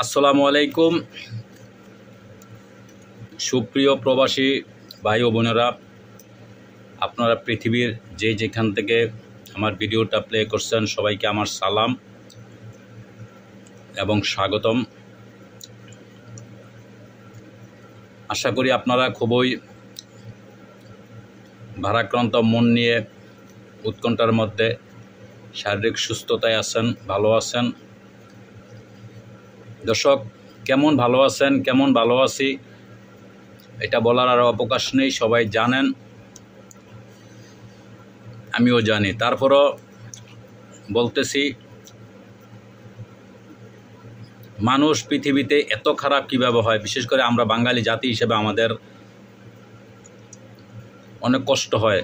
আসসালামু আলাইকুম সুপ্রিয় প্রবাসী ভাই ও বোনেরা, আপনারা পৃথিবীর যেখান থেকে আমার ভিডিওটা প্লে করছেন সবাইকে আমার সালাম এবং স্বাগতম। আশা করি আপনারা খুবই ভারাক্রান্ত মন নিয়ে উৎকণ্ঠার মধ্যে শারীরিক সুস্থতায় আছেন, ভালো আছেন। দর্শক, কেমন ভালো আছেন, কেমন ভালো আছি এটা বলার আর অবকাশ নেই, সবাই জানেন, আমিও জানি। তারপরও বলতেছি, মানুষ পৃথিবীতে এত খারাপ কীভাবে হয়? বিশেষ করে আমরা বাঙালি জাতি হিসেবে আমাদের অনেক কষ্ট হয়,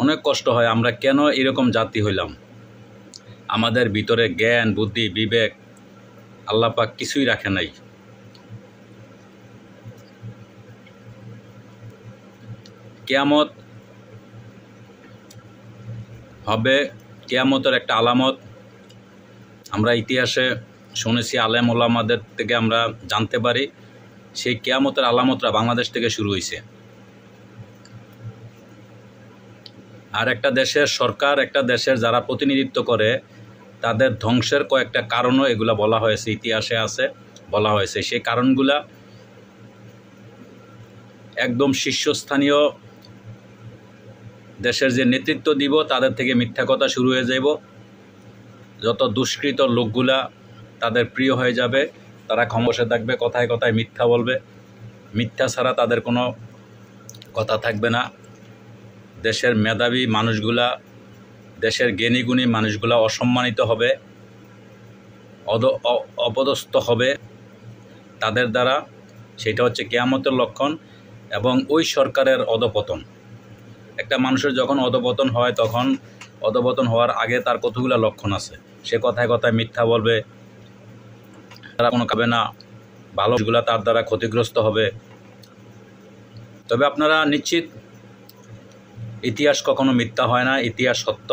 অনেক কষ্ট হয়। আমরা কেন এরকম জাতি হইলাম? আমাদের ভিতরে জ্ঞান, বুদ্ধি, বিবেক আল্লাহ পাক কিছুই রাখে নাই। কিয়ামত হবে, কিয়ামতের একটা আলামত আমরা ইতিহাসে শুনেছি, আলেম ওলামাদের থেকে আমরা জানতে পারি। সেই কিয়ামতের আলামতরা বাংলাদেশ থেকে শুরু হয়েছে। আর একটা দেশের সরকার, একটা দেশের যারা প্রতিনিধিত্ব করে, তাদের ধ্বংসের কয়েকটা কারণও এগুলা বলা হয়েছে, ইতিহাসে আছে, বলা হয়েছে। সেই কারণগুলা একদম শীর্ষস্থানীয় দেশের যে নেতৃত্ব দিব তাদের থেকে মিথ্যা কথা শুরু হয়ে যাব। যত দুষ্কৃত লোকগুলা তাদের প্রিয় হয়ে যাবে, তারা ক্ষমসে থাকবে, কথায় কথায় মিথ্যা বলবে, মিথ্যা ছাড়া তাদের কোনো কথা থাকবে না। দেশের মেধাবী মানুষগুলা, দেশের জ্ঞানীগুণী মানুষগুলা অসম্মানিত হবে, অপদস্থ হবে তাদের দ্বারা। সেটা হচ্ছে কিয়ামতের লক্ষণ এবং ওই সরকারের অধপতন। একটা মানুষের যখন অধপতন হয়, তখন অধপতন হওয়ার আগে তার কতগুলো লক্ষণ আছে। সে কথায় কথায় মিথ্যা বলবে, তারা কোনো খাবে না, ভালোগুলা তার দ্বারা ক্ষতিগ্রস্ত হবে। তবে আপনারা নিশ্চিত, ইতিহাস কখনো মিথ্যা হয় না, ইতিহাস সত্য।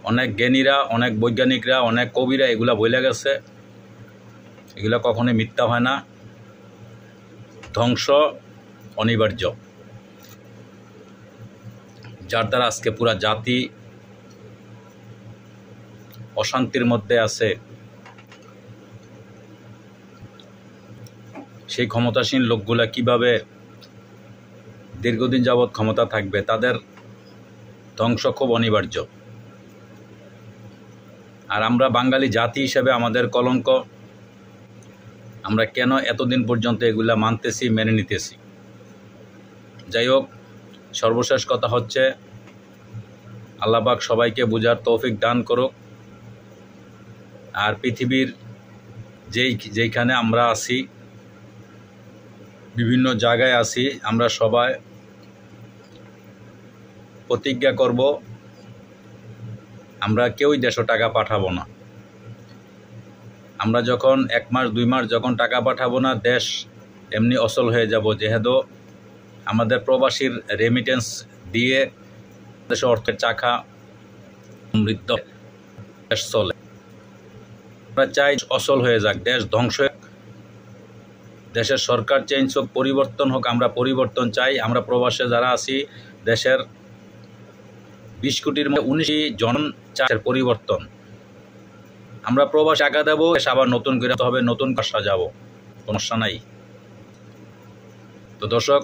অনেক জ্ঞানীরা, অনেক বৈজ্ঞানিকরা, অনেক কবিরা এগুলা বলে গেছে, এগুলা কখনোই মিথ্যা হয় না। ধ্বংস অনিবার্য, যার দ্বারা আজকে পুরা জাতি অশান্তির মধ্যে আছে। সেই ক্ষমতাসীন লোকগুলা কিভাবে দীর্ঘদিন যাবৎ ক্ষমতা থাকবে, তাদের ধ্বংস খুব অনিবার্য। আর আমরা বাঙালি জাতি হিসেবে আমাদের কলঙ্ক। আমরা কেন এতদিন পর্যন্ত এগুলা মানতেছি, মেনে নিতেছি? যাই হোক, সর্বশেষ কথা হচ্ছে, আল্লাহ পাক সবাইকে বুঝার তৌফিক দান করুক। আর পৃথিবীর যেইখানে আমরা আছি, বিভিন্ন জায়গায় আছি, আমরা সবাই প্রতিজ্ঞা করব, আমরা কেউই দেশে টাকা পাঠাবো না। আমরা যখন 1 মাস 2 মাস যখন টাকা পাঠাবো না, দেশ এমনি অচল হয়ে যাব। যেহেতু আমাদের প্রবাসীর রেমিটেন্স দিয়ে দেশে অর্থের চাকা সমৃদ্ধ দেশ চলে। আমরা চাই অচল হয়ে যাক, দেশ ধ্বংস হোক, দেশের সরকার চেঞ্জ হোক, পরিবর্তন হোক। আমরা পরিবর্তন চাই। আমরা প্রবাসে যারা আছি, দেশের 20 কোটির মধ্যে 19 জন চায় পরিবর্তন। আমরা প্রবাসে টাকা দেবো, আবার নতুন করে হবে, নতুন করে সাজাবো, সমস্যা নাই। তো দর্শক,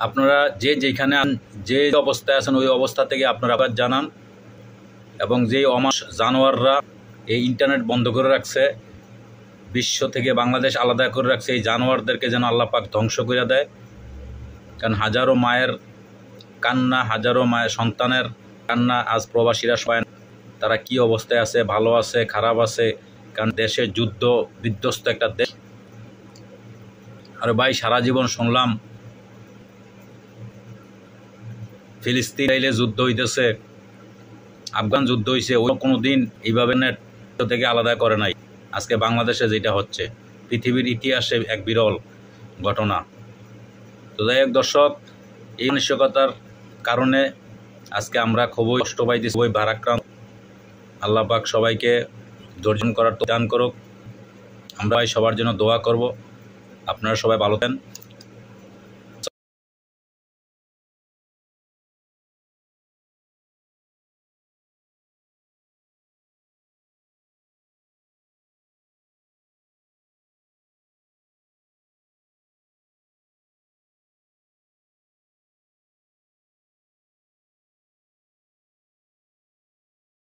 আপনারা যেখানে যে অবস্থায় আছেন, ওই অবস্থা থেকে আপনারা আবার জানান। এবং যে অমানুষ জানোয়াররা এই ইন্টারনেট বন্ধ করে রাখছে, বিশ্ব থেকে বাংলাদেশ আলাদা করে রাখছে, এই জানোয়ারদেরকে যেন আল্লাহ পাক ধ্বংস করে দেয়। কারণ হাজারো মায়ের কান্না, হাজারো মায়ের সন্তানের কান্না আজ প্রবাসীরা সবাই, তারা কি অবস্থায় আছে, ভালো আছে, খারাপ আছে। কারণ দেশে যুদ্ধ বিধ্বস্ত একটা দেশ। আর ভাই, সারা জীবন শুনলাম ফিলিস্তিনে যুদ্ধ হইতেছে, আফগান যুদ্ধ হয়েছে, ওই কোনো দিন এইভাবে নেট থেকে আলাদা করে নাই। আজকে বাংলাদেশে যেটা হচ্ছে, পৃথিবীর ইতিহাসে এক বিরল ঘটনা। তো যাই হোক দর্শক, এই মানসিকতার কারণে আজকে আমরা খুবই কষ্ট পাইতেছি, খুবই ভারাক্রান্ত। আল্লাহ পাক সবাইকে ধৈর্য করার দান করুক। আমরা সবার জন্য দোয়া করব। আপনারা সবাই ভালো থাকেন।